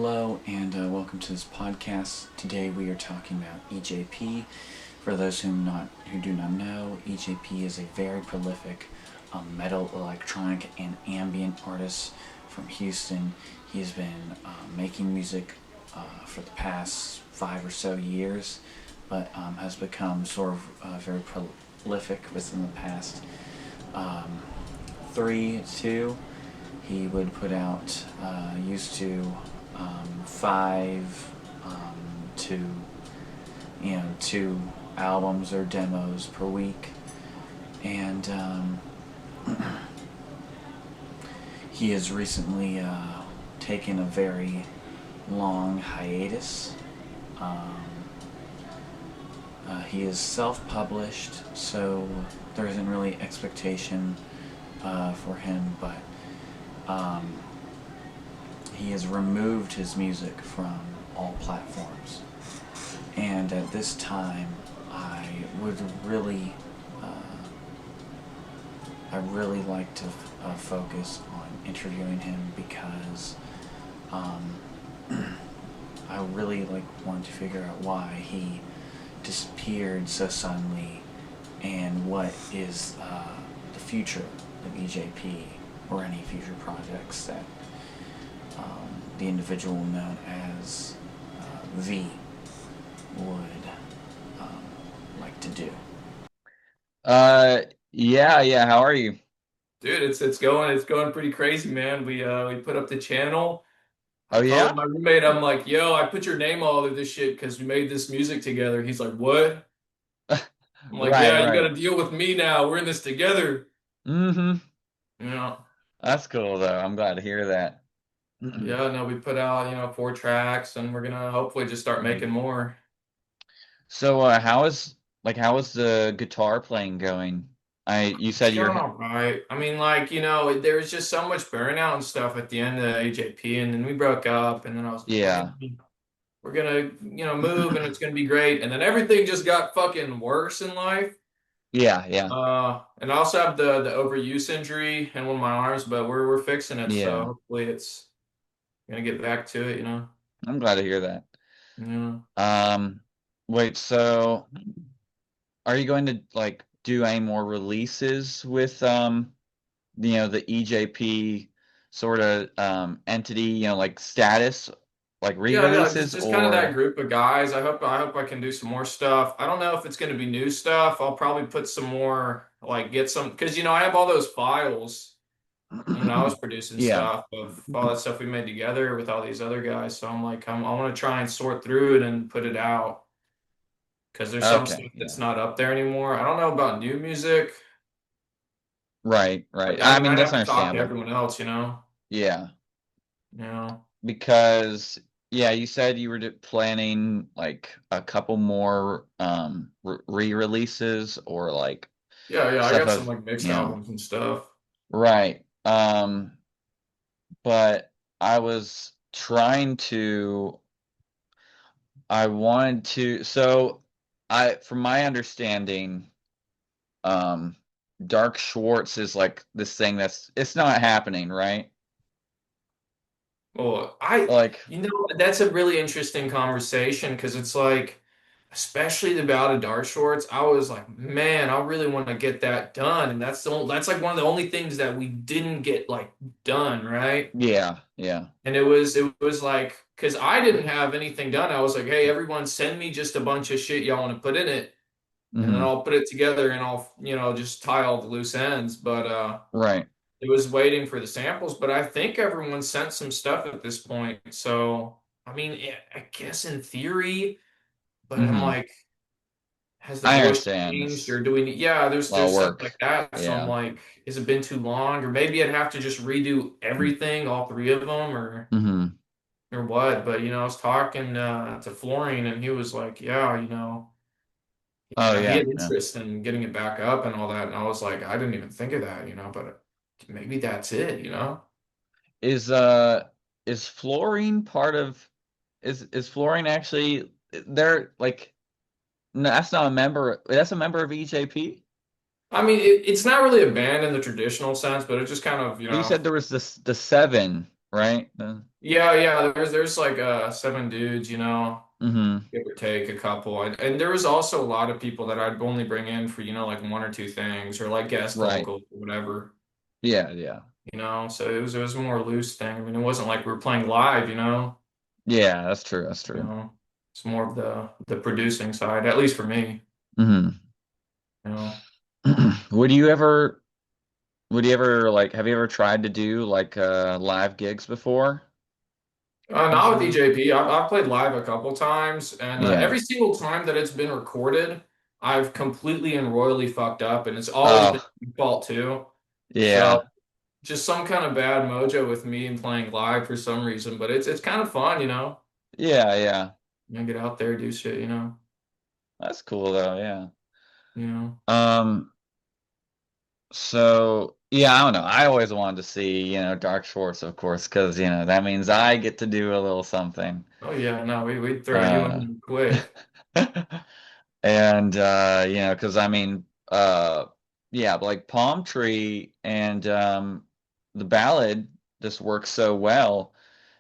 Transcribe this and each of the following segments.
Hello and welcome to this podcast. Today we are talking about EJP. For those who do not know, EJP is a very prolific metal, electronic, and ambient artist from Houston. He's been making music for the past 5 or so years, but has become sort of very prolific within the past 3 2. He would put out used to 5 to 2 albums or demos per week, and he has recently taken a very long hiatus. He is self-published, so there isn't really expectation for him, but he has removed his music from all platforms. And at this time, I would really, like to focus on interviewing him because I really wanted to figure out why he disappeared so suddenly and what is the future of EJP or any future projects that the individual known as V would like to do. Yeah. How are you? Dude, it's going pretty crazy, man. We put up the channel. I Oh told yeah? my roommate, I'm like, yo, I put your name all over this shit because we made this music together. He's like, what? I'm like, Right, yeah, you got right. to deal with me now. We're in this together. Mm-hmm. Yeah. That's cool though. I'm glad to hear that. Yeah, no, we put out, 4 tracks and we're gonna hopefully just start making more. So how is the guitar playing going? You It's said going you're all right. I mean, there was just so much burnout and stuff at the end of AJP, and then we broke up, and then I was like, yeah. we're gonna, move, and it's gonna be great. And then everything just got fucking worse in life. Yeah. And I also have the overuse injury in one of my arms, but we're fixing it, so Yeah. hopefully it's gonna get back to it. I'm glad to hear that. Yeah. Um Wait, so are you going to do any more releases with the EJP sort of entity, like status, like Yeah, just re-releases just kind of that or group of guys. I hope I can do some more stuff. I don't know if it's going to be new stuff. I'll probably put some more get some because I have all those files from when I was producing yeah. stuff of all that stuff we made together with all these other guys. So I'm like, I want to try and sort through it and put it out because there's some stuff Okay, that's yeah. not up there anymore. I don't know about new music. Right. I I mean, mean, I'd that's have to talk to understandable. everyone else. Yeah, You know. because yeah, you said you were planning like a couple more re-releases or like Yeah, I stuff got some of, mixed albums and stuff. right. But I was trying to I wanted to so I from my understanding, um Dark Schwartz is like this thing it's not happening, right? Well, Like, that's a really interesting conversation because it's like, especially the bout of Dark Shorts, I was like, man, I really want to get that done, and that's like one of the only things that we didn't get done, right? yeah. And it was like, because I didn't have anything done, I was like, hey, everyone, send me just a bunch of shit y'all want to put in it, and then Hmm. I'll put it together and I'll just tie all the loose ends, but Right. it was waiting for the samples, but I think everyone sent some stuff at this point. So, I mean, I guess in theory, but I'm Hmm. like, has the I voice understand. changed It's or do we need, yeah, a lot of there's stuff like work. that. So I'm Yeah. like, has it been too long? Or maybe I'd have to just redo everything, all three of them, Hmm. or what? But I was talking to Florian and he was like, yeah, Oh he yeah, had yeah. interest in getting it back up and all that. And I was like, I didn't even think of that, but maybe that's it. Is uh is fluorine part of is fluorine actually they're like no, that's a member of EJP? I mean, it's not really a band in the traditional sense, but it just kind of, You said there was the seven. right? Yeah, yeah. There's like 7 dudes, Mm-hmm. give or take a couple. And there was also a lot of people that I'd only bring in for, like one or two things or like guest Right. vocals or whatever, Yeah, yeah. So it was a more loose thing. I mean, it wasn't like we were playing live. Yeah, that's true. That's You true. know. It's more of the producing side, at least for me, Mm-hmm. you know. Would you ever like have you ever tried to do like live gigs before or Not with something? EJP. I've played live a couple times, and Yeah. every single time that it's been recorded, I've completely and royally fucked up, and it's always been Oh, my fault too. yeah. So just some kind of bad mojo with me and playing live for some reason, but it's kind of fun. Yeah, yeah. Get out there, do shit. That's cool though, yeah. You know. Um, so yeah, I don't know. I always wanted to see, Dark Schwartz, of course, because that means I get to do a little something. Oh yeah, no, we'd throw you Uh in quick. and because I mean, yeah, but like Palm Tree and the ballad just works so well.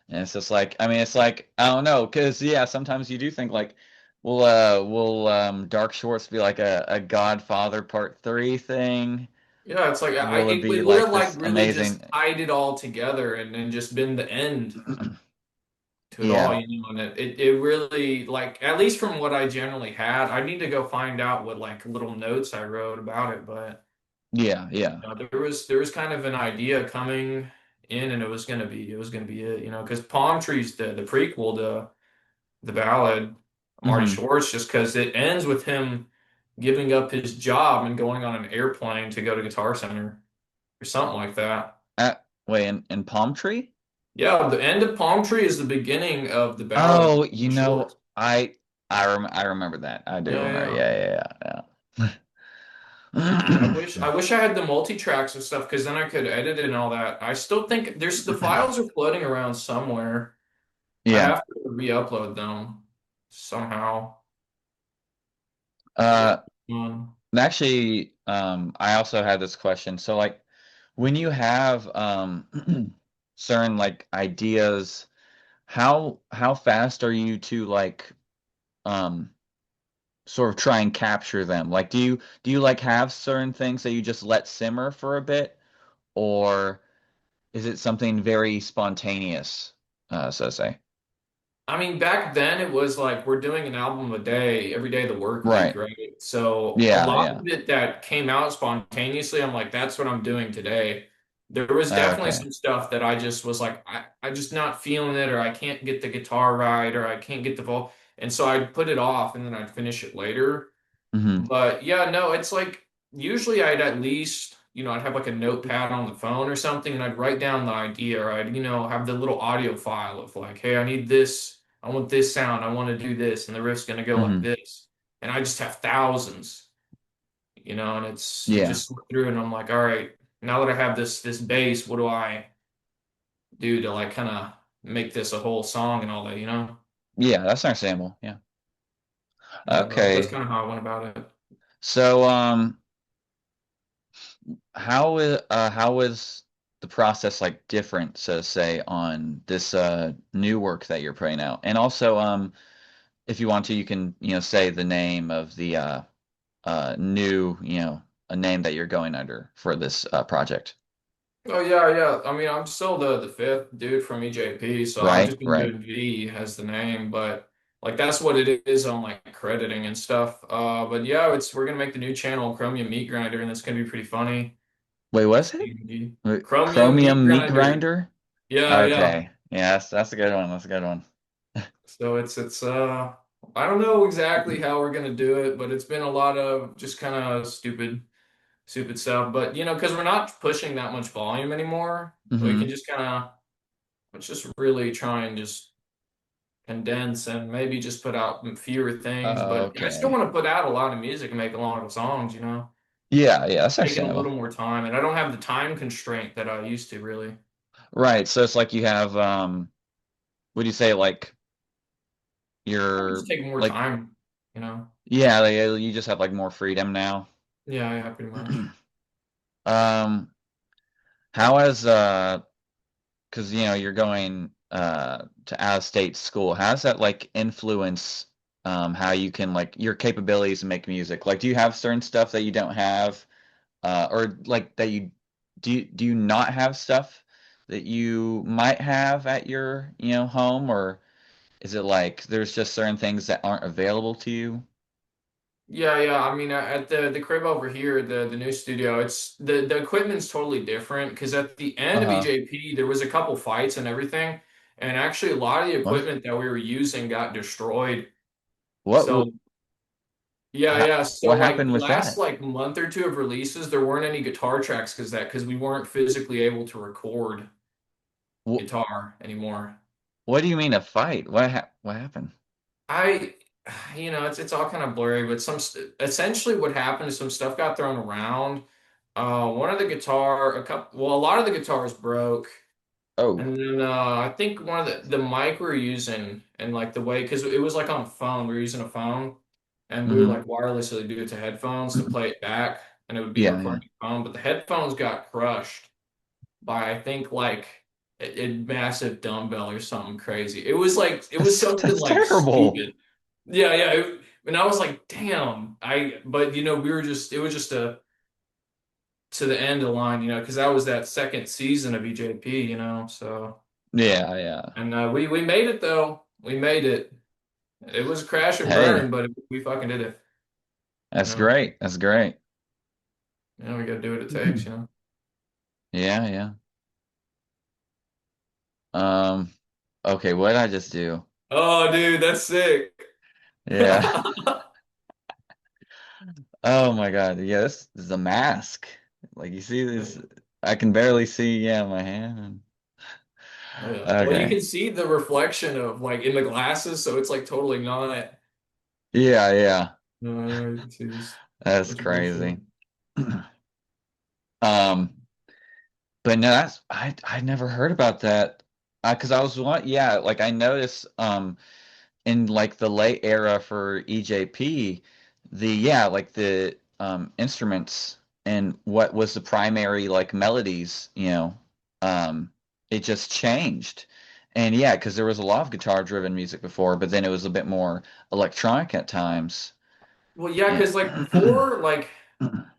And it's just like, I mean, it's like, I don't know, because yeah, sometimes you do think like, will Dark Shorts be like a Godfather Part 3 thing? Yeah, it's like Will it it be would have like like this really amazing? just tied it all together and then just been the end to it all, Yeah, and it really like at least from what I generally had, I need to go find out what like little notes I wrote about it, but yeah, yeah. there was kind of an idea coming in and it was gonna be it, because Palm Tree's the prequel to the ballad, Marty Hmm. Schwartz, just because it ends with him giving up his job and going on an airplane to go to Guitar Center or something like that. Wait, in Palm Tree? Yeah, the end of Palm Tree is the beginning of the ballad, Oh, Schwartz. I remember that. I do Yeah, remember. yeah. Yeah, yeah, I yeah. wish I wish I had the multi-tracks and stuff because then I could edit it and all that. I still think there's the files are floating around somewhere. I Yeah. have to re-upload them somehow. Yeah. Uh, Um, Actually, I also had this question. So, like, when you have certain like ideas, how fast are you to like um sort of try and capture them? Like, do you like have certain things that you just let simmer for a bit, or is it something very spontaneous, so to say? I mean, back then it was like we're doing an album a day, every day of the work week, Right. right? So a Yeah, lot yeah. of it that came out spontaneously, I'm like, that's what I'm doing today. There was definitely Okay. some stuff that I just was like, I just not feeling it, or I can't get the guitar right, or I can't get the vocal. And so I'd put it off and then I'd finish it later. Hmm. But yeah, no, it's like usually I'd at least, I'd have like a notepad on the phone or something and I'd write down the idea or I'd, have the little audio file of like, hey, I need this, I want this sound, I want to do this, and the riff's gonna go like Hmm. this. And I just have thousands, and it's you Yeah. just look through and I'm like, all right, now that I have this bass, what do I do to like kind of make this a whole song and all that? Yeah, that's understandable. Yeah. Yeah, that's Okay. kind of how I went about it. So, how is the process like different, so to say, on this new work that you're putting out? And also, if you want to, you can, say the name of the new, a name that you're going under for this project. Oh yeah, yeah. I mean, I'm still the fifth dude from EJP, so I've Right, just been right. doing V as the name, but like that's what it is on like crediting and stuff. But yeah, it's we're gonna make the new channel Chromium Meat Grinder, and it's gonna be pretty funny. Wait, what's it? Wait, Chromium Meat Chromium meat Grinder. grinder? Yeah, yeah. Okay. Yeah, that's a good one. That's a good one. So it's I don't know exactly how we're gonna do it, but it's been a lot of just kind of stupid stuff. But because we're not pushing that much volume anymore, we can Hmm. just kind of let's just really try and just condense and maybe just put out fewer things. But I still Okay. want to put out a lot of music and make a lot of songs, Yeah, yeah, that's taking a understandable. little more time. And I don't have the time constraint that I used to really. Right. So it's like you have would you say like I would you're just take more like time. yeah, like, you just have like more freedom now. Yeah, yeah, pretty much. Um how has because you're going to out of state school. How does that like influence how you can like your capabilities to make music? Like, do you have certain stuff that you don't have, or like that you do you not have stuff that you might have at your home, or is it like there's just certain things that aren't available to you? Yeah, yeah. I mean, at the crib over here, the new studio, it's the equipment's totally different because at the end of Uh-huh. EJP, there was a couple fights and everything, and actually a lot of the What? equipment that we were using got destroyed. What? So yeah, How, yeah. So what like happened the with last that? like month or two of releases, there weren't any guitar tracks because we weren't physically able to record What, guitar anymore. what do you mean a fight? What happened? I, it's all kind of blurry, but essentially what happened is some stuff got thrown around. One of the guitar, a lot of the guitars broke, Oh. and then I think one of the mic we were using and like the way because it was like on a phone, we were using a phone, and we would Hmm. like wirelessly do it to headphones to play it back, and it would be Yeah, yeah. recording the phone, but the headphones got crushed by I think like a massive dumbbell or something crazy. It was something That's like terrible. stupid. Yeah, yeah. And I was like, damn. But we were just, it was just to the end of the line, because that was that second season of EJP, so, Yeah, yeah. and we made it though. We made it. It was a crash and burn, Hey, but we fucking did it, you that's know. great. That's great. We got to do what it takes. Yeah, yeah. Um, okay, what did I just do? Oh, dude, that's sick. Yeah. Oh my God. Yeah, this is a mask. Like you see this, I can barely see, yeah, my hand. Oh, yeah. Well, you Okay. can see the reflection of like in the glasses, so it's like totally not. Yeah, yeah. No, you can see this, That's which is real shit. crazy. Um, but no, I never heard about that. Because I was one, yeah, like I noticed in like the late era for EJP, like the instruments and what was the primary like melodies, um it just changed. And yeah, because there was a lot of guitar driven music before, but then it was a bit more electronic at times. Well, yeah, And because like before, like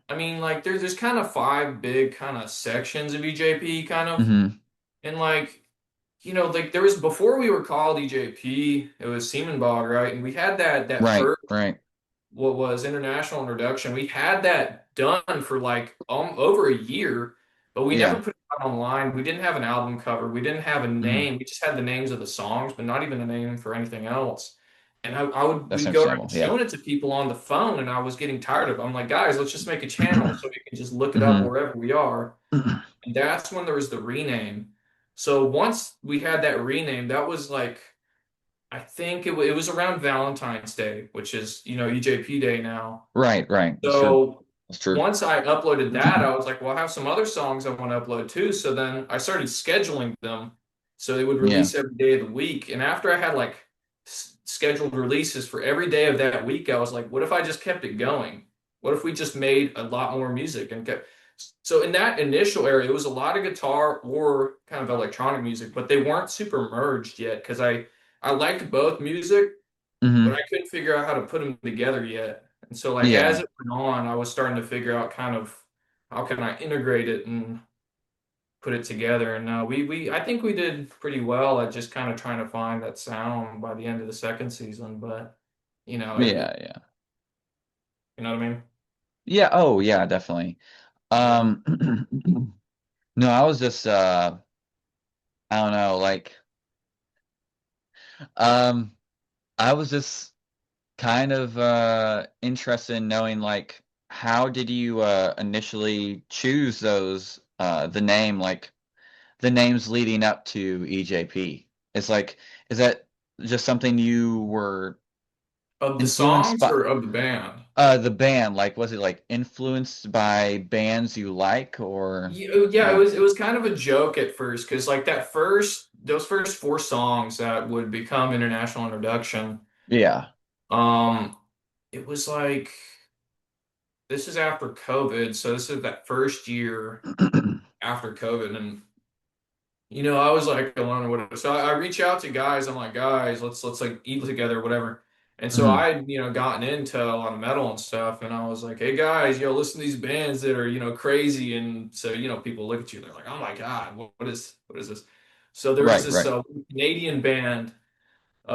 I mean, like there's kind of five big kind of sections of EJP, kind of, hmm. and like like there was before we were called EJP, it was Siemenbog, right? And we had that Right, first right. what was international introduction. We had that done for like over a year, but we never Yeah. put it out online. We didn't have an album cover. We didn't have a Hmm. name. We just had the names of the songs, but not even a name for anything else. And That's we'd go around understandable. Yeah. showing it to people on the phone, and I was getting tired of it. I'm like, guys, let's just make a channel so we can just look it up Hmm. wherever we are. And that's when there was the rename. So once we had that rename, that was like I think it was around Valentine's Day, which is, EJP Day now. Right, right. That's true. So That's true. once I uploaded that, I was like, well, I have some other songs I want to upload too. So then I started scheduling them so they would Yeah, release every day of the week. And after I had like scheduled releases for every day of that week, I was like, what if I just kept it going? What if we just made a lot more music and kept so in that initial area, it was a lot of guitar or kind of electronic music, but they weren't super merged yet because I liked both music, but I hmm. couldn't figure out how to put them together yet. And so like as Yeah. it went on, I was starting to figure out kind of how can I integrate it and put it together. And we I think we did pretty well at just kind of trying to find that sound by the end of the second season. But Yeah, yeah. you know what I mean? Yeah, oh yeah, definitely. Yeah. Um no, I was just I don't know, like um I was just kind of interested in knowing like how did you initially choose those the name like the names leading up to EJP? It's like is that just something you were Of the influenced songs by or of the band? the band? Like was it like influenced by bands you like or Yeah, it like was kind of a joke at first because like those first four songs that would become international introduction, yeah. um, it was like this is after COVID, so this is that first year after COVID, and I was like alone or whatever. So I reach out to guys. I'm like, guys, let's like eat together or whatever. And so Hmm. I, gotten into a lot of metal and stuff. And I was like, hey guys, listen to these bands that are, crazy. And so, people look at you, they're like, oh my God, what is this? So there was Right, this right. Canadian band,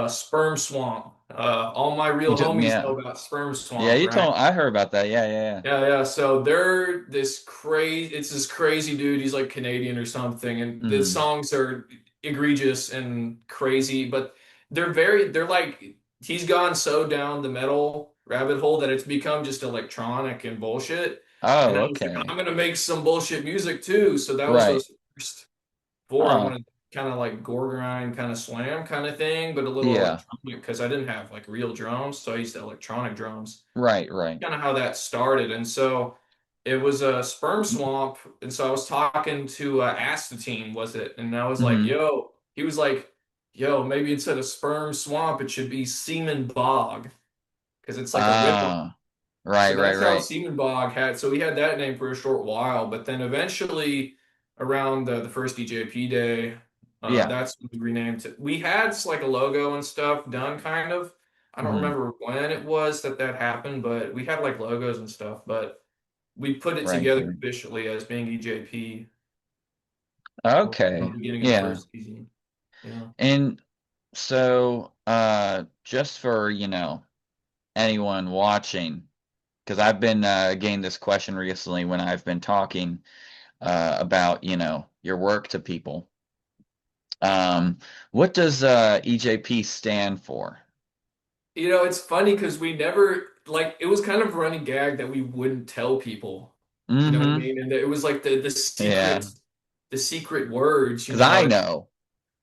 Sperm Swamp. All my You real took me homies out. know about Sperm Yeah, Swamp, you right? told. I heard about that. Yeah, yeah, Yeah, yeah. So they're this crazy, it's this crazy dude. He's like Canadian or something, and yeah. the Hmm. songs are egregious and crazy, but they're like, he's gone so down the metal rabbit hole that it's become just electronic and bullshit. And Oh, I was like, okay. I'm gonna make some bullshit music too. So that was Right. those first four. I Huh. wanted kind of like gore grind, kind of slam kind of thing, but a little Yeah. electronic because I didn't have like real drums, so I used electronic drums, Right, right. kind of how that started. And so it was a sperm swamp. And so I was talking to Astatine, was it? And I was like, Hmm. yo, he was like, yo, maybe instead of sperm swamp, it should be semen bog because it's like a ripoff. Ah, So right, right, that's how right. semen bog had. So we had that name for a short while, but then eventually around the first EJP day, Yeah. that's when we renamed it. We had like a logo and stuff done, kind of. I don't Hmm. remember when it was that happened, but we had like logos and stuff. But we put it Right, together right. officially as being EJP, Okay. beginning of the Yeah. first season. Yeah. And so, just for, anyone watching, because I've been getting this question recently when I've been talking about, your work to people. What does EJP stand for? It's funny because we never like, it was kind of a running gag that we wouldn't tell people. You know what I Mm-hmm. mean? And it was like Yeah. the secret words, Because I know.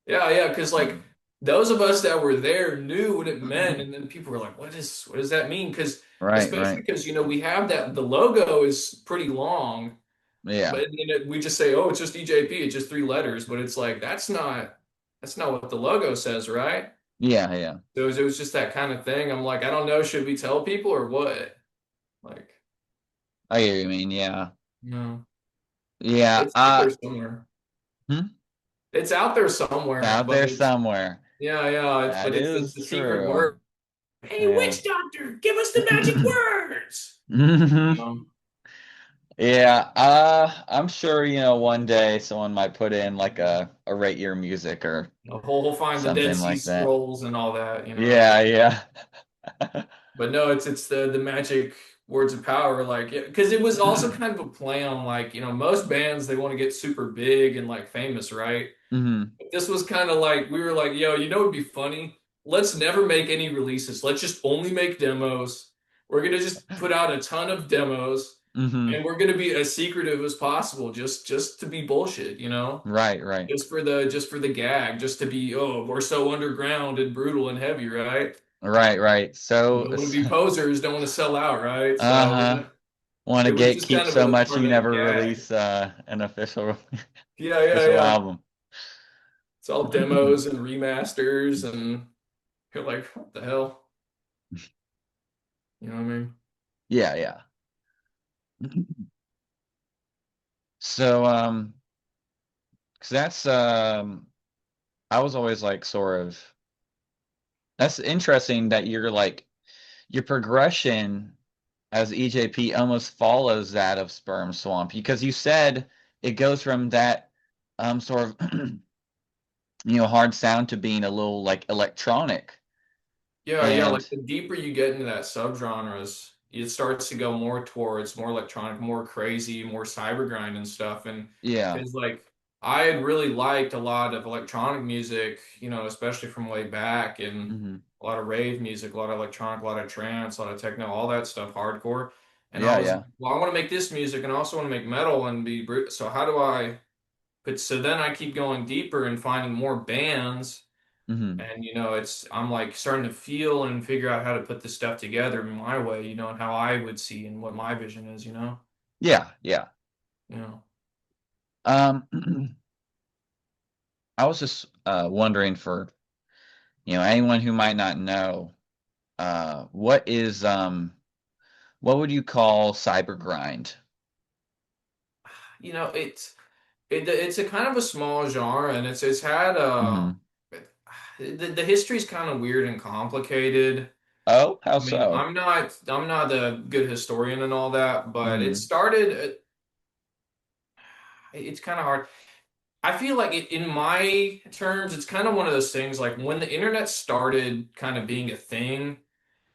Yeah, yeah, because like Mhm. those of us that were there knew what it meant, and then people were like, what does that mean?" Because Right, especially right. because we have that the logo is pretty long, but Yeah. we just say, "Oh, it's just EJP, it's just three letters," but it's like that's not what the logo says, right? Yeah, yeah. So it was just that kind of thing. I'm like, I don't know, should we tell people or what? Like, I hear you mean, yeah. no, Yeah. it's out there somewhere. Hmm? It's out there somewhere, Out but there it's somewhere. yeah, yeah. It's That but it's is the secret true. word. Hey, Yeah. witch doctor, give us the magic words. Hmm. Um, Yeah, I'm sure, one day someone might put in like a rate your music or he'll find the Dead something Sea like that. Scrolls and all that, Yeah, yeah. But no, it's the magic words of power, like because it was also kind of a play on like most bands they want to get super big and like famous, right? Hmm. But this was kind of like we were like, yo, it'd be funny. Let's never make any releases. Let's just only make demos. We're gonna just put out a ton of demos, Hmm. and we're gonna be as secretive as possible, just to be bullshit, Right, right. just for the gag, just to be, oh, we're so underground and brutal and heavy, right? Right, right. So, Don't want to be posers, don't want to sell out, right? So uh-huh. Want it to was get just keep kind of so a much part you of the never gag. release an official Yeah, yeah, official yeah. album. It's all demos and remasters, and you're like, what the hell? You know what I mean? Yeah, yeah. So, 'cause that's I was always like sort of that's interesting that you're like your progression as EJP almost follows that of Sperm Swamp because you said it goes from that sort of hard sound to being a little like electronic. Yeah, yeah. Like And the deeper you get into that subgenres, it starts to go more towards more electronic, more crazy, more cyber grind and stuff. And yeah. because like I had really liked a lot of electronic music, especially from way back, and Hmm. a lot of rave music, a lot of electronic, a lot of trance, a lot of techno, all that stuff, hardcore. And I Yeah, was, yeah. well, I want to make this music and I also want to make metal and be so how do I but so then I keep going deeper and finding more bands, Hmm. and I'm like starting to feel and figure out how to put this stuff together in my way, and how I would see and what my vision is. Yeah, yeah. You know. Um I was just wondering for anyone who might not know, what would you call cyber grind? It's it's a kind of a small genre, and it's had Hmm. the history's kind of weird and complicated. Oh, how I mean, so? I'm not a good historian and all that, but it Hmm. started. It's kind of hard. I feel like in my terms, it's kind of one of those things like when the internet started kind of being a thing,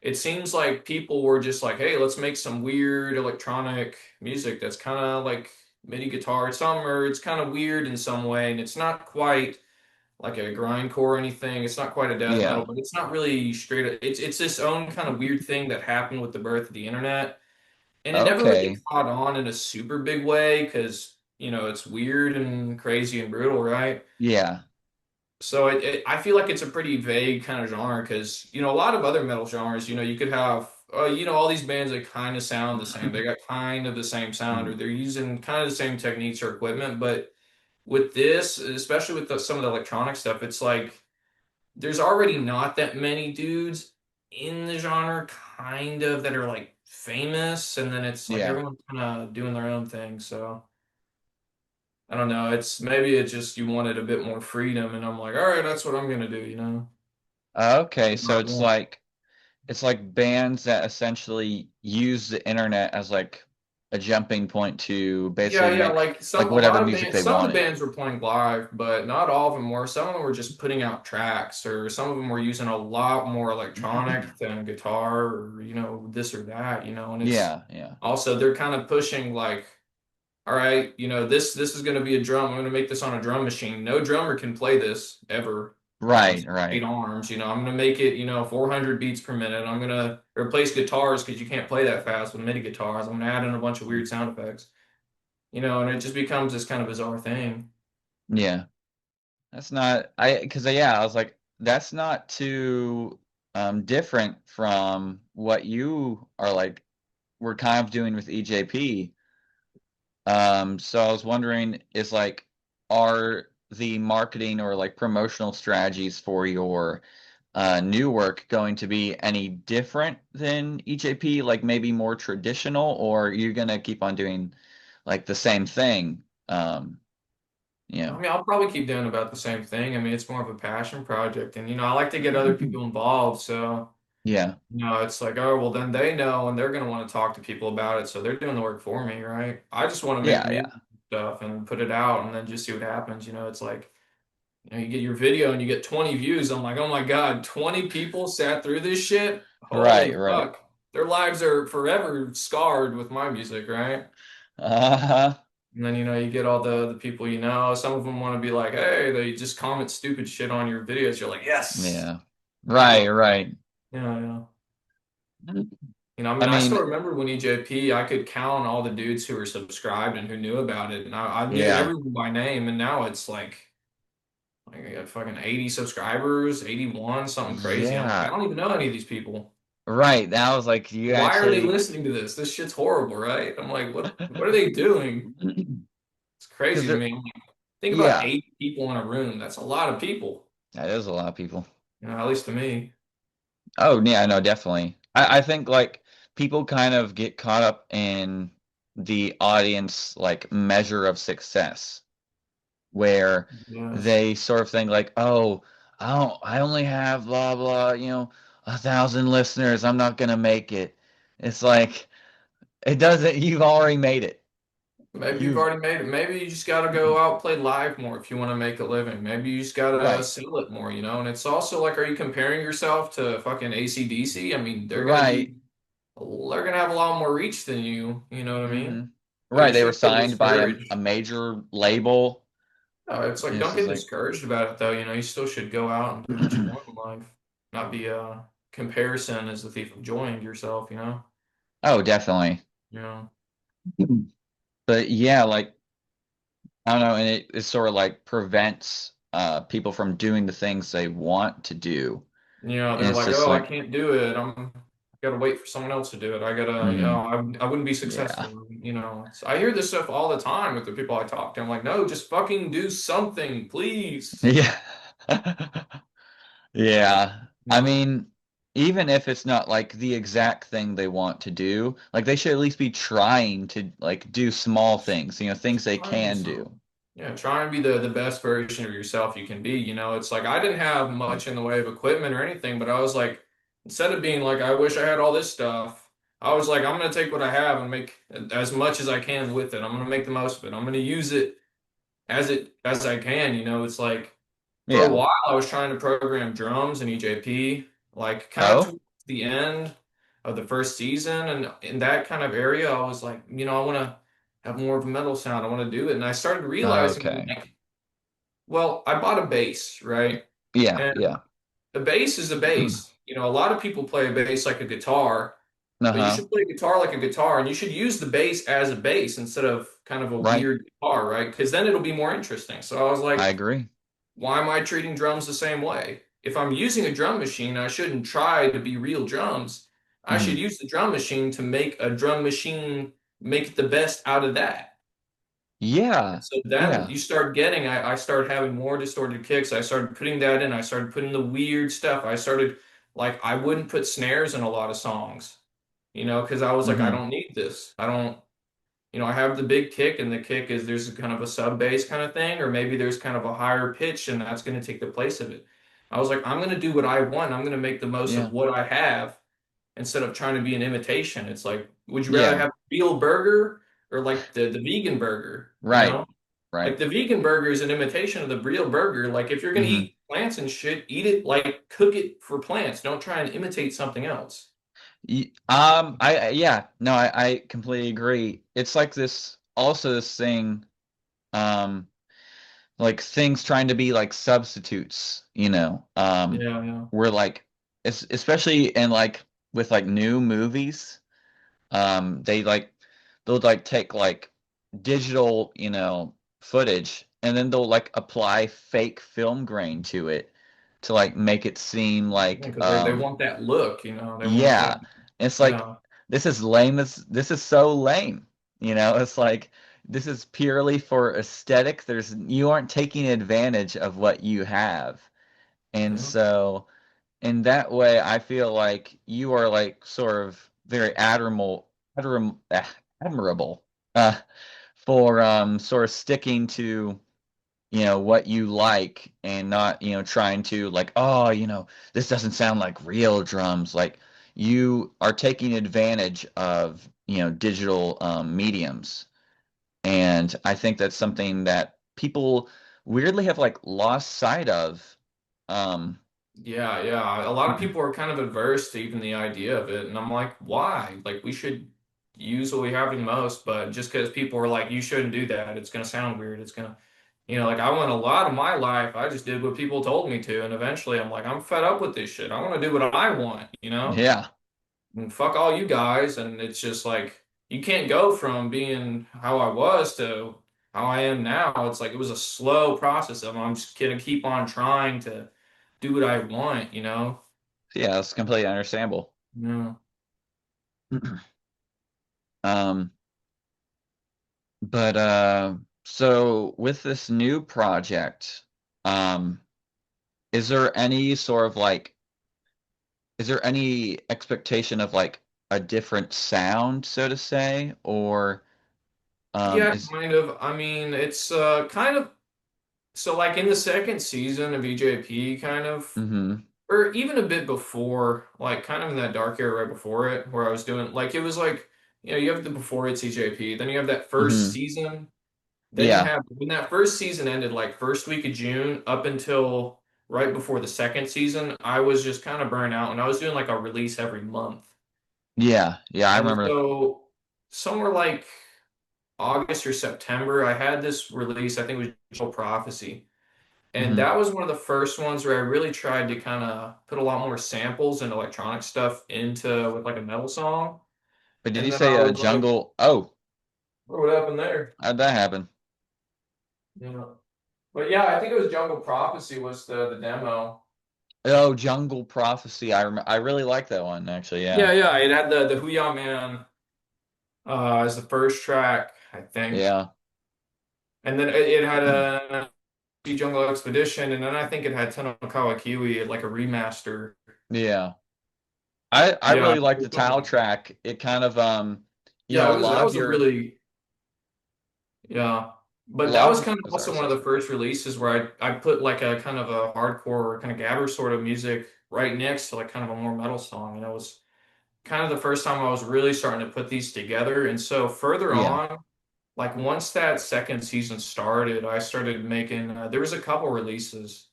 it seems like people were just like, hey, let's make some weird electronic music that's kind of like MIDI guitar, some or it's kind of weird in some way, and it's not quite like a grindcore or anything. It's not quite a death metal, Yeah. but it's not really straight. It's this own kind of weird thing that happened with the birth of the internet. And it never really Okay. caught on in a super big way because, it's weird and crazy and brutal, right? Yeah. So I feel like it's a pretty vague kind of genre because, a lot of other metal genres, you could have, all these bands that kind of sound the same. They got kind of the same sound or Mhm. they're using kind of the same techniques or equipment. But with this, especially with some of the electronic stuff, it's like there's already not that many dudes in the genre kind of that are like famous, and then it's like Yeah. everyone's kind of doing their own thing. So I don't know. It's maybe it's just you wanted a bit more freedom, and I'm like, all right, that's what I'm gonna do. Okay, I'm so not one. it's like bands that essentially use the internet as like a jumping point to Yeah, basically yeah. make Like like a whatever lot of music bands, they some of the wanted. bands were playing live, but not all of them were. Some of them were just putting out tracks, or some of them were using a lot more electronic than guitar, or this or that. And it's Yeah, yeah. also they're kind of pushing like, all right, this is going to be a drum. I'm going to make this on a drum machine. No drummer can play this ever. Right, It's eight right. arms. I'm going to make it 400 beats per minute. I'm going to replace guitars because you can't play that fast with MIDI guitars. I'm going to add in a bunch of weird sound effects. And it just becomes this kind of bizarre thing. Yeah. That's not I because yeah, I was like, that's not too different from what you are like we're kind of doing with EJP. So I was wondering, is like, are the marketing or like promotional strategies for your new work going to be any different than EJP, like maybe more traditional, or are you gonna keep on doing like the same thing? You I know, mean, I'll probably keep doing about the same thing. I mean, it's more of a passion project, and I like to get other people involved. So, yeah, it's like, oh, well, then they know, and they're going to want to talk to people about it. So they're doing the work for me, right? I just want to make yeah, music yeah, stuff and put it out, and then just see what happens. It's like, you get your video and you get 20 views. I'm like, oh my God, 20 people sat through this shit. right, Holy right. fuck. Their lives are forever scarred with my music, right? Uh-huh. And then you get all the people Some of them want to be like, hey, they just comment stupid shit on your videos. You're like, yes, Yeah, I right, love that. right. Yeah, yeah. I I mean, I still mean, remember when EJP, I could count all the dudes who were subscribed and who knew about it, and I knew yeah, everyone by name. And now it's like I got fucking 80 subscribers, 81, something crazy. I'm like, I yeah, don't even know any of these people. right. That was like you Why are they actually. listening to this? This shit's horrible, right? I'm like, what are they doing? It's Because crazy to there, me. I'm like, think about yeah, 8 people in a room. That's a lot of people. that is a lot of people. At least to me. Oh, yeah, no, definitely. I think like people kind of get caught up in the audience like measure of success, where Yes. they sort of think like, oh, I only have blah blah, 1,000 listeners. I'm not gonna make it. It's like it doesn't. You've already made it. Maybe you've You've already made it. Maybe you just got to go out play live more if you want to make a living. Maybe you just got to right, sell it more. And it's also like, are you comparing yourself to fucking AC/DC? I mean, right. they're gonna have a lot more reach than you. You know what I Hmm. mean? So Right. you They were shouldn't get signed by a discouraged. major label. It's like It's don't just get like, discouraged about it though. You still should go out and do what you want in life. Not be comparison is the thief of joy in yourself. oh, definitely. You know. But yeah, like I don't know, and it sort of like prevents people from doing the things they want to do. And They're it's like, just oh, I like, can't do it. I gotta wait for someone else to do it. I gotta, mm, I wouldn't be yeah. successful. So I hear this stuff all the time with the people I talk to. I'm like, no, just fucking do something, please. Yeah. Yeah. You I know, mean, even if it's not like the exact thing they want to do, like they should at least be trying to like do small things, things they trying can do. something. Yeah, try and be the best version of yourself you can be. It's like I didn't have much in the way of equipment or anything, but I was like, instead of being like, I wish I had all this stuff, I was like, I'm gonna take what I have and make as much as I can with it. I'm gonna make the most of it. I'm gonna use it as I can. It's like for a Yeah. while I was trying to program drums in EJP, like kind of Oh, towards the end of the first season, and in that kind of area, I was like, I want to have more of a metal sound. I want to do it, and I started realizing, okay. like, well, I bought a bass, right? Yeah, And yeah. the bass is a bass. A lot of people play a bass like a guitar, but you Uh-huh. should play guitar like a guitar, and you should use the bass as a bass instead of kind of a Right. weird guitar, right? Because then it'll be more interesting. So I was I like, agree. why am I treating drums the same way? If I'm using a drum machine, I shouldn't try to be real drums. I should Mhm. use the drum machine to make a drum machine make the best out of that. Yeah. And so then Yeah. you start getting, I started having more distorted kicks. I started putting that in. I started putting the weird stuff. I started, like, I wouldn't put snares in a lot of songs, because I was like, I Hmm. don't need this. I don't, I have the big kick, and the kick is there's kind of a sub bass kind of thing, or maybe there's kind of a higher pitch, and that's going to take the place of it. I was like, I'm going to do what I want. I'm going to make the most Yeah. of what I have instead of trying to be an imitation. It's like, would you rather Yeah. have a real burger or like the vegan burger? Right. Like Right. the vegan burger is an imitation of the real burger. Like if you're going to Hmm. eat plants and shit, eat it like cook it for plants. Don't try and imitate something else. Yeah, no, I completely agree. It's like this thing, um, like things trying to be like substitutes, Yeah, yeah. where like, especially in like with like new movies, they like they'll like take like digital, footage, and then they'll like apply fake film grain to it to like make it seem like, Because they want that look, they want that. yeah. It's like Yeah. this is lame. This is so lame. It's like this is purely for aesthetic. You aren't taking advantage of what you have. And Yeah. so in that way, I feel like you are like sort of very admirable uh, for sort of sticking to what you like, and not trying to like, oh, this doesn't sound like real drums. Like, you are taking advantage of digital mediums, and I think that's something that people weirdly have like lost sight of. um Yeah, yeah. A lot of people are kind of adverse to even the idea of it. And I'm like, why? Like, we should use what we have the most, but just because people are like, you shouldn't do that, it's going to sound weird. It's going to, like I went a lot of my life, I just did what people told me to. And eventually I'm like, I'm fed up with this shit. I want to do what I want? yeah. And fuck all you guys. And it's just like, you can't go from being how I was to how I am now. It's like, it was a slow process of I'm just going to keep on trying to do what I want? Yeah, that's completely understandable. Yeah. um but so with this new project, um is there any sort of like, is there any expectation of like a different sound, so to say, or Yeah, is kind of. I mean, it's kind of so like in the second season of EJP, kind of, mm-hmm, or even a bit before, like kind of in that dark era right before it, where I was doing like it was like, you have the before it's EJP, then you have that first mm-hmm, season, then you yeah, have when that first season ended, like first week of June up until right before the second season, I was just kind of burnt out and I was doing like a release every month. yeah, I And remember. so somewhere like August or September, I had this release, I think it was Digital Prophecy. And Hmm. that was one of the first ones where I really tried to kind of put a lot more samples and electronic stuff into with like a metal song. But did And you then I say was like, jungle? Oh, what happened there? how'd that happen? Yeah. But yeah, I think it was Jungle Prophecy was the demo. Oh, Jungle Prophecy. I really like that one, actually. Yeah, Yeah, yeah. It had the Huya Man as the first track, I think. yeah, And then it had a Jungle Expedition, and then I think it had Tanakawa Kiwi, like a remaster. yeah. I Yeah, really like the title track. It kind of yeah, a that lot of was a your really yeah. But that was Logic. kind Oh, of sorry, also one of sorry, the sorry. first releases where I put like a kind of a hardcore kind of gabber sort of music right next to like kind of a more metal song. And that was kind of the first time I was really starting to put these together. And so further Yeah. on, like once that second season started, I started making there was a couple releases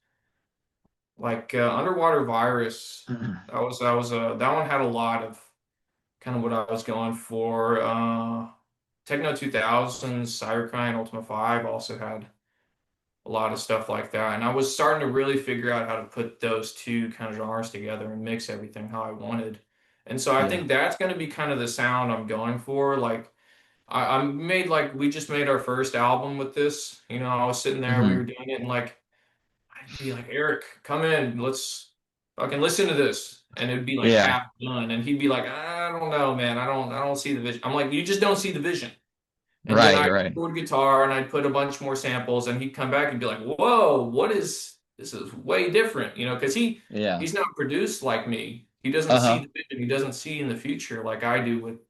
like Underwater Virus. That one had a lot of kind of what I was going for. Techno 2000s, Cybercrime, Ultima 5 also had a lot of stuff like that. And I was starting to really figure out how to put those two kind of genres together and mix everything how I wanted. And so I Yeah. think that's going to be kind of the sound I'm going for. Like I made like we just made our first album with this. You know, I was sitting there, we were Hmm. doing it, and like I'd be like, Eric, come in, let's fucking listen to this. And it'd be like Yeah. half done. And he'd be like, I don't know, man. I don't see the vision. I'm like, you just don't see the vision. And then Right. I Right. record guitar and I'd put a bunch more samples and he'd come back and be like, whoa, what is this is way different, you know, because Yeah. he's not produced like me. He doesn't see Uh-huh. the vision, he doesn't see in the future like I do with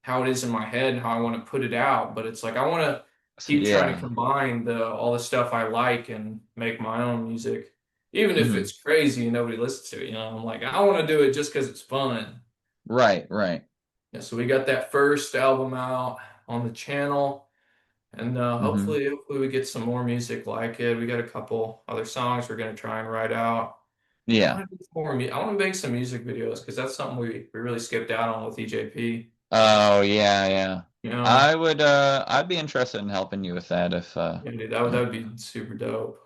how it is in my head and how I want to put it out. But it's like I want to keep trying to Yeah. combine the all the stuff I like and make my own music. Even if Hmm. it's crazy and nobody listens to it, you know, I'm like, I want to do it just because it's fun. Right. Right. Yeah, so we got that first album out on the channel. And Hmm. hopefully we get some more music like it. We got a couple other songs we're gonna try and write out. I Yeah. want to do more. I want to make some music videos because that's something we really skipped out on with EJP. Oh, yeah. Yeah. You know, I would. I'd be interested in helping you with that if. yeah, dude, that Yeah. would be super dope.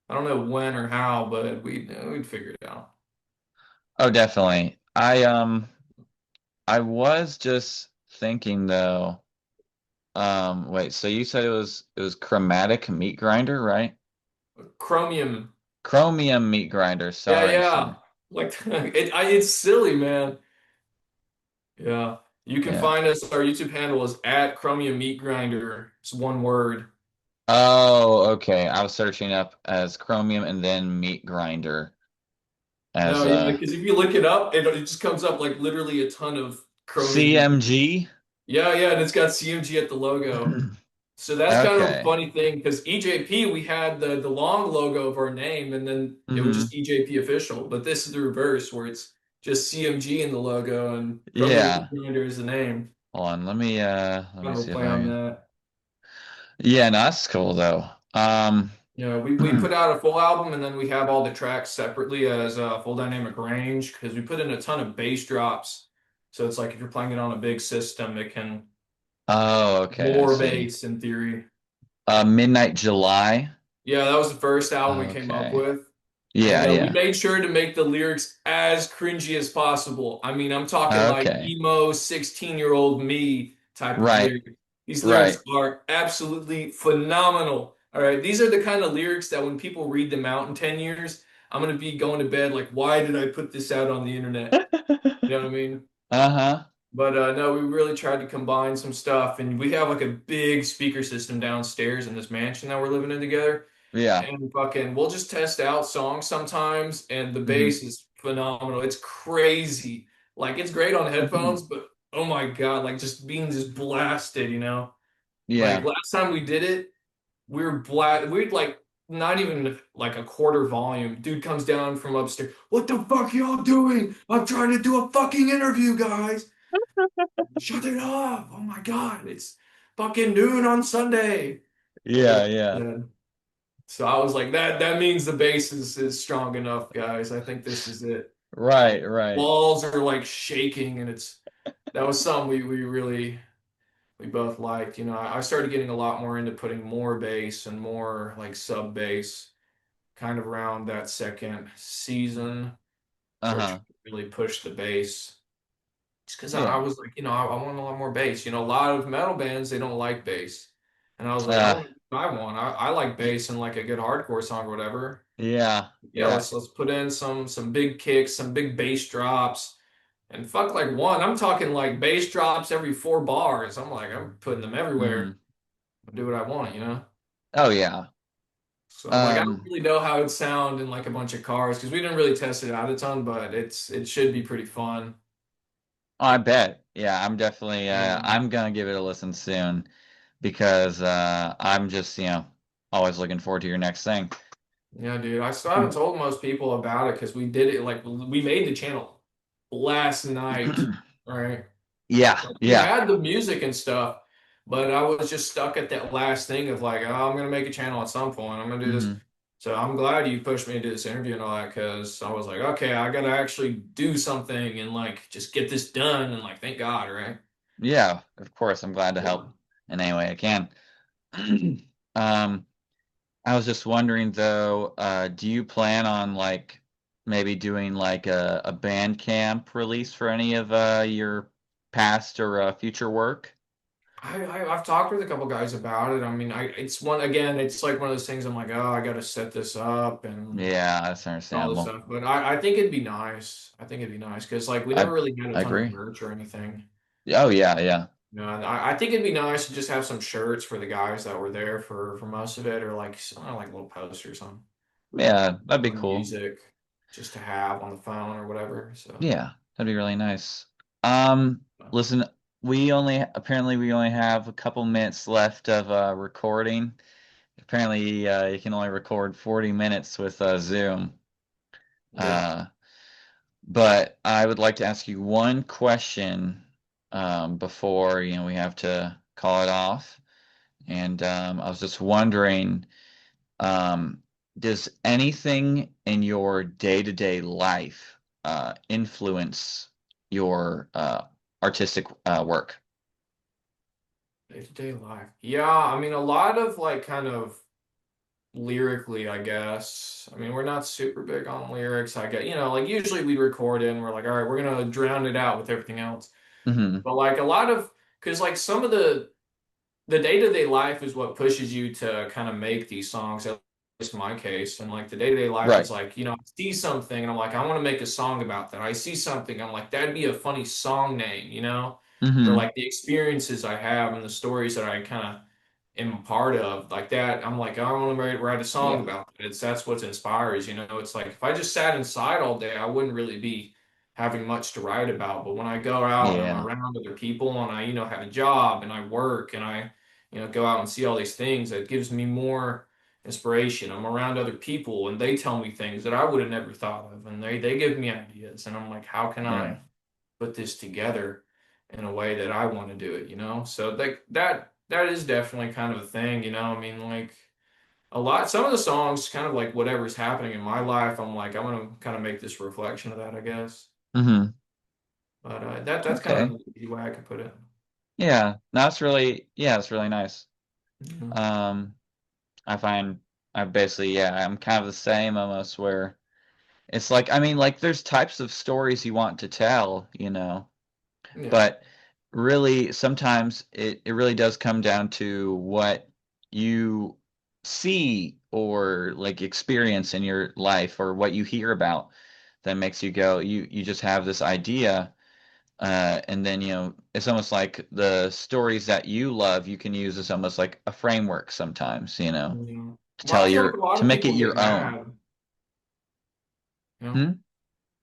I don't know when or how, but we'd figure it out. Oh, definitely. I was just thinking though. Wait. So you said it was chromatic meat grinder, right? Chromium, Chromium meat grinder. yeah, Sorry. yeah. Sorry. Like it's silly, man. Yeah, you can Yeah. find us. Our YouTube handle is at Chromium Meat Grinder. It's one word. Oh, okay. I was searching up as chromium and then meat grinder No, as yeah, because if you look it up, it just comes up like literally a ton of Chromium meat. CMG. Yeah, yeah, and it's got CMG at the logo. So that's kind of a Okay. funny thing because EJP, we had the long logo of our name, and then it was just Hmm. EJP official. But this is the reverse, where it's just CMG in the logo and Chromium Meat Yeah. Grinder is the name. Hold on. Let me Kind of a see if play I on can. that. Yeah, no, that's cool though. You know, we put out a full album and then we have all the tracks separately as a full dynamic range because we put in a ton of bass drops. So it's like if you're playing it on a big system, it can Oh, okay, I more see. bass in theory. Midnight July. Yeah, that was the first album we came up Okay. with. And Yeah, we yeah. made sure to make the lyrics as cringy as possible. I mean, I'm talking like Okay. emo 16-year-old me type of Right, lyrics. These lyrics right. are absolutely phenomenal. All right, these are the kind of lyrics that when people read them out in 10 years, I'm gonna be going to bed like, why did I put this out on the internet? You know what I mean? Uh-huh. But no, we really tried to combine some stuff, and we have like a big speaker system downstairs in this mansion that we're living in together. Yeah. And fucking, we'll just test out songs sometimes, and the Hmm. bass is phenomenal. It's crazy. Like it's great on Hmm. headphones, but oh my God, like just being just blasted, you know? Like Yeah. last time we did it, we were we'd like not even like a quarter volume. Dude comes down from upstairs. What the fuck y'all doing? I'm trying to do a fucking interview, guys. Shut it off. Oh my God, it's fucking noon on Sunday. Yeah, yeah. Yeah. So I was like, that means the base is strong enough, guys. I think this is it. Right, right. Walls are like shaking, and it's that was something we really we both liked. You know, I started getting a lot more into putting more bass and more like sub bass kind of around that second season. Started trying Uh-huh. to really push the bass. Just because I Yeah. was like, you know, I want a lot more bass. You know, a lot of metal bands they don't like bass, and I was like, I Uh, want to do what I want. I like bass and like a good hardcore song or whatever. yeah, Yeah, yeah. let's put in some big kicks, some big bass drops, and fuck like one. I'm talking like bass drops every 4 bars. I'm like, I'm putting them everywhere. Hmm. I do what I want, you know. Oh yeah. So I'm like, I don't Um, really know how it'd sound in like a bunch of cars because we didn't really test it out a ton, but it should be pretty fun. I bet. Yeah, I'm definitely Um, I'm gonna give it a listen soon. because I'm just, always looking forward to your next thing. Yeah, dude. I still haven't told most people about it because we did it like we made the channel last night, right? Yeah, Like, we yeah. had the music and stuff, but I was just stuck at that last thing of like, oh, I'm gonna make a channel at some point. I'm gonna do this. Hmm. So I'm glad you pushed me to do this interview and all that because I was like, okay, I gotta actually do something and like just get this done and like thank God, right? Yeah, of course. I'm glad to Yeah. help in any way I can. Um, I was just wondering though, do you plan on like maybe doing like a band camp release for any of your past or future work? I've talked with a couple guys about it. I mean, it's one again, it's like one of those things I'm like, oh, I gotta set this up and Yeah, that's all this understandable. stuff. But I think it'd be nice. I think it'd be nice because like we I never really had a I ton of agree. merch or anything. Oh yeah, yeah. You know, and I think it'd be nice to just have some shirts for the guys that were there for most of it, or like I don't know, like a little poster or something, Yeah, that'd be or cool. music just to have on the phone or whatever. So Yeah, that'd be really nice. Um, Listen, we only have a couple minutes left of recording. Apparently, you can only record 40 minutes with Zoom. yeah, Uh, but I would like to ask you one question before, we have to call it off. And I was just wondering, um, does anything in your day-to-day life influence your artistic work? day-to-day life. Yeah, I mean a lot of like kind of lyrically, I guess. I mean, we're not super big on lyrics. I get, like usually we record it and we're like, all right, we're gonna drown it out with everything else. Hmm. But like a lot of, because like some of the day-to-day life is what pushes you to kind of make these songs, at least in my case. And like the day-to-day life Right. is like, I see something and I'm like, I want to make a song about that. I see something, I'm like, that'd be a funny song name. Or Hmm. like the experiences I have and the stories that I kind of am a part of, like that. I'm like, I want to write a song Yeah. about it. That's what inspires, It's like if I just sat inside all day, I wouldn't really be having much to write about. But when I go out and I'm Yeah. around other people and I, have a job and I work and I go out and see all these things that gives me more inspiration. I'm around other people and they tell me things that I would have never thought of and they give me ideas and I'm like, how can Yeah. I put this together in a way that I want to do it? So like that is definitely kind of a thing. I mean, like some of the songs kind of like whatever's happening in my life, I'm like, I'm gonna kind of make this a reflection of that, I guess. Hmm. But that's kind Okay. of the way I could put it. Yeah. That's really nice. Mhm. Um, I find I basically, yeah, I'm kind of the same almost where it's like, I mean, like there's types of stories you want to tell, Yeah. but really sometimes it really does come down to what you see or like experience in your life or what you hear about that makes you go, you just have this idea. And then, it's almost like the stories that you love, you can use as almost like a framework sometimes, Yeah. to Well, I tell feel like a lot to of make it people get your own. mad. You know, Hmm?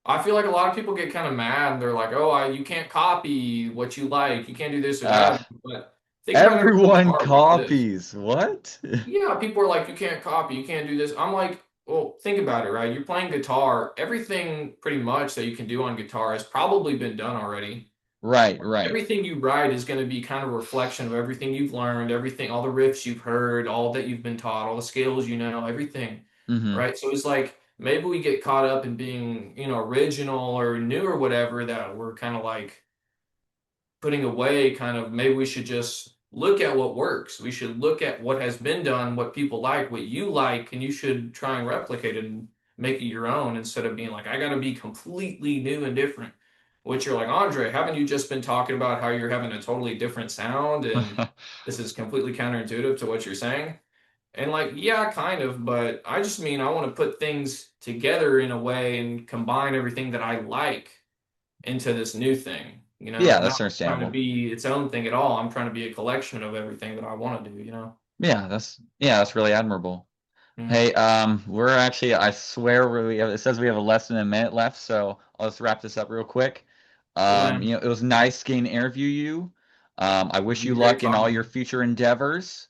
I feel like a lot of people get kind of mad and they're like, "Oh, you can't copy what you like. You can't do this or Uh, that." But think about it from the Everyone part like this. copies. What? Yeah, people are like, "You can't copy. You can't do this." I'm like, "Well, think about it, right? You're playing guitar. Everything pretty much that you can do on guitar has probably been done already. Right, right. Everything you write is going to be kind of a reflection of everything you've learned, everything, all the riffs you've heard, all that you've been taught, all the scales everything, Hmm. right? So it's like maybe we get caught up in being, original or new or whatever that we're kind of like putting away, kind of maybe we should just look at what works. We should look at what has been done, what people like, what you like, and you should try and replicate it and make it your own instead of being like, I got to be completely new and different. Which you're like, Andre, haven't you just been talking about how you're having a totally different sound and this is completely counterintuitive to what you're saying? And like, yeah, kind of, but I just mean I want to put things together in a way and combine everything that I like into this new thing, Yeah, not that's trying to understandable. be its own thing at all. I'm trying to be a collection of everything that I want to do. Yeah, that's really admirable. Yeah. Hey, we're actually, I swear it says we have less than a minute left, so I'll just wrap this up real quick. Cool, man. It was nice getting to interview you. I wish you Great luck in all talking. your future endeavors.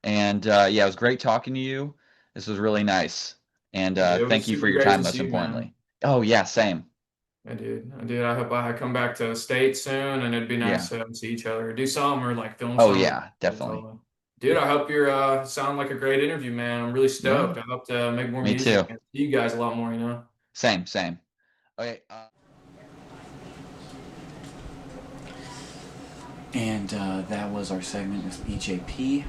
And yeah, it was great talking to you. This was really nice. And Yeah, it thank was you for super your great time, to most see you, man. importantly. Oh, yeah, same. I did. I did. I hope I come back to the States soon, and it'd be nice Yeah. to see each other, do something, or like film Oh, something. yeah, definitely. Dude, I hope you're sound like a great interview, man. I'm really Yeah, stoked. I hope to make more me music too. and see you guys a lot more, you know. Same, same. Okay. And that was our segment with EJP.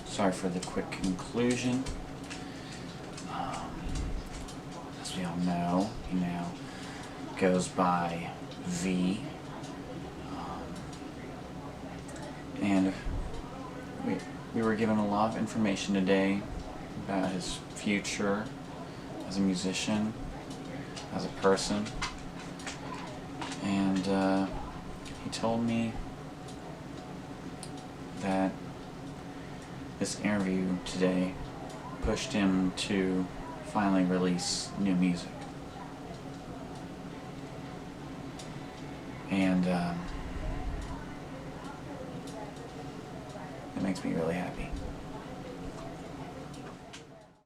Sorry for the quick conclusion. As we all know, he now goes by V. And we were given a lot of information today about his future as a musician, as a person. And he told me that this interview today pushed him to finally release new music. And it makes me really happy.